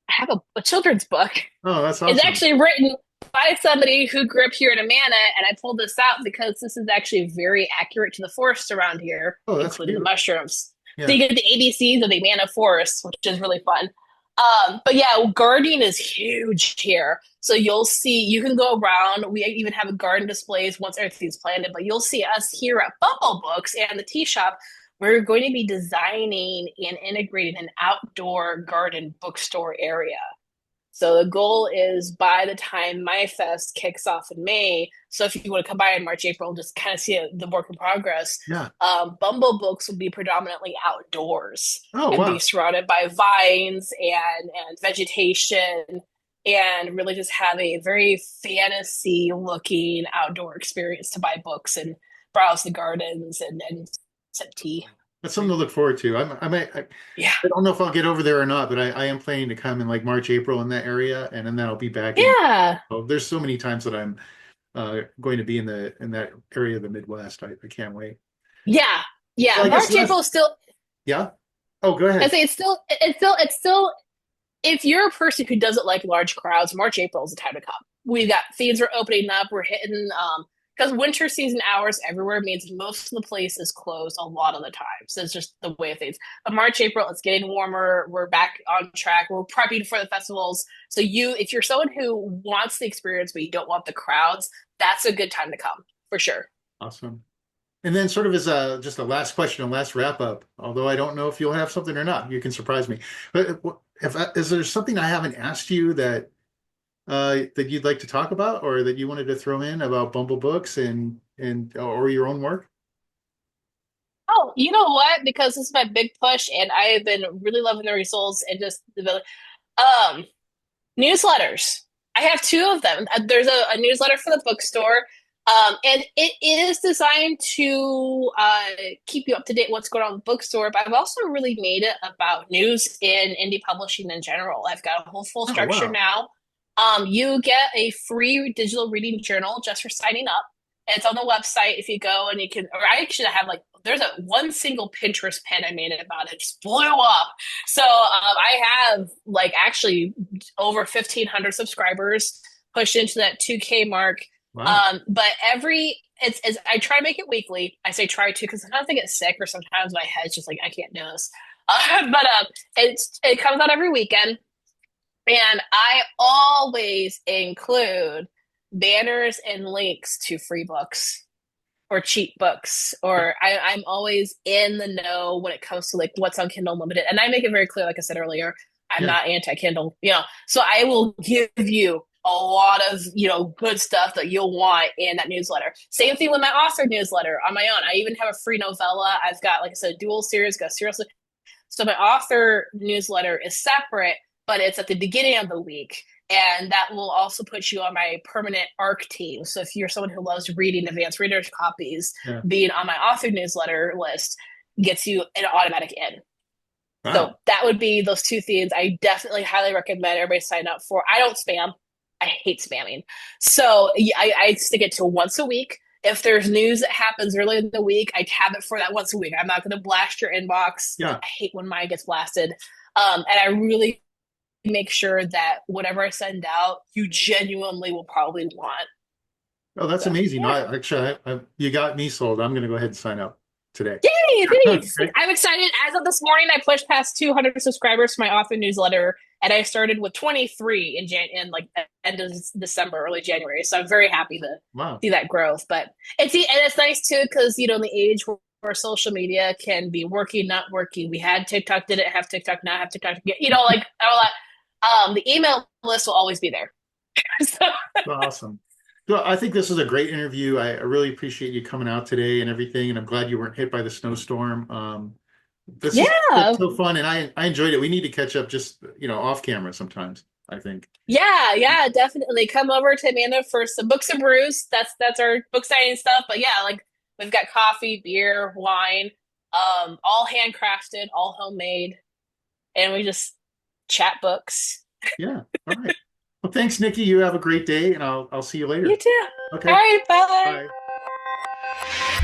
I have a children's book. Oh, that's It's awesome. actually written by somebody who grew up here in Amana, and I pulled this out because this is actually very accurate to the forests around here, Oh, that's including the cute. mushrooms. So Yeah. you get the ABCs of the Amana forest, which is really fun. But yeah, gardening is huge here. So you can go around. We even have a garden displays once everything's planted, but you'll see us here at Bumble Books and the tea shop. We're going to be designing and integrating an outdoor garden bookstore area. So the goal is by the time My Fest kicks off in May, so if you want to come by in March, April, just kind of see the work in progress, Yeah. Bumble Books will be predominantly outdoors Oh, and be wow. surrounded by vines and vegetation and really just have a very fantasy looking outdoor experience to buy books and browse the gardens and sip tea. That's something to look forward to. I Yeah. don't know if I'll get over there or not, but I am planning to come in like March, April in that area, and then I'll be back in. Yeah. Oh, there's so many times that I'm going to be in that area of the Midwest. I can't wait. Yeah. So Yeah. I guess March, April is still yeah. Oh, go I ahead. say it's still if you're a person who doesn't like large crowds, March, April is the time to come. We've got theaters are opening up. We're hitting because winter season hours everywhere means most of the place is closed a lot of the time. So it's just the way of things. But March, April, it's getting warmer. We're back on track. We're prepping for the festivals. So if you're someone who wants the experience but you don't want the crowds, that's a good time to come for sure. Awesome. And then sort of as just a last question, a last wrap up, although I don't know if you'll have something or not, you can surprise me. But is there something I haven't asked you that you'd like to talk about or that you wanted to throw in about Bumble Books and or your own work? Oh, you know what? Because this is my big push, and I have been really loving the results and just the um newsletters. I have two of them. There's a newsletter for the bookstore, and it is designed to keep you up to date what's going on in the bookstore. But I've also really made it about news in indie publishing in general. I've got a whole full Oh, structure wow. now. You get a free digital reading journal just for signing up. It's on the website if you go and you can, or I actually have like, there's a one single Pinterest pin I made about it, just blew up. So I have like actually over 1,500 subscribers pushed into that 2K mark. Wow. But it's I try to make it weekly. I say try to because sometimes I get sick or sometimes my head's just like I can't do this. But it comes out every weekend. And I always include banners and links to free books or cheap books, or I'm always in the know when it comes to like what's on Kindle Unlimited. And I make it very clear, like I said earlier, I'm Yeah. not anti-Kindle, so I will give you a lot of, good stuff that you'll want in that newsletter. Same thing with my author newsletter on my own. I even have a free novella. I've got, like I said, a dual series, got seriously. So my author newsletter is separate, but it's at the beginning of the week. And that will also put you on my permanent ARC team. So if you're someone who loves reading advanced readers copies, Yeah. being on my author newsletter list gets you an automatic in. So Wow. that would be those two things I definitely highly recommend everybody sign up for. I don't spam. I hate spamming. So I stick it to once a week. If there's news that happens early in the week, I have it for that once a week. I'm not going to blast your inbox. Yeah. I hate when mine gets blasted. And I really make sure that whatever I send out, you genuinely will probably want. Oh, that's So, amazing. No, yeah. actually, you got me sold. I'm going to go ahead and sign up today. Yay, thanks. Okay. I'm excited. As of this morning, I pushed past 200 subscribers to my author newsletter, and I started with 23 in like end of December, early January. So I'm very happy to Wow. see that growth. But it's nice too because in the age where social media can be working, not working. We had TikTok, didn't have TikTok, now have TikTok. Like all that. The email list will always be there. So, Awesome. Well, I think this was a great interview. I really appreciate you coming out today and everything, and I'm glad you weren't hit by the snowstorm. This is yeah, so fun, and I enjoyed it. We need to catch up just, off camera sometimes, I think. yeah, definitely. Come over to Amanda for some books and brews. That's our book signing stuff. But yeah, like we've got coffee, beer, wine, all handcrafted, all homemade, and we just chat books. Yeah. All right. Well, thanks, Nikki. You have a great day, and I'll see you You later. too. All Okay. right, bye. Bye.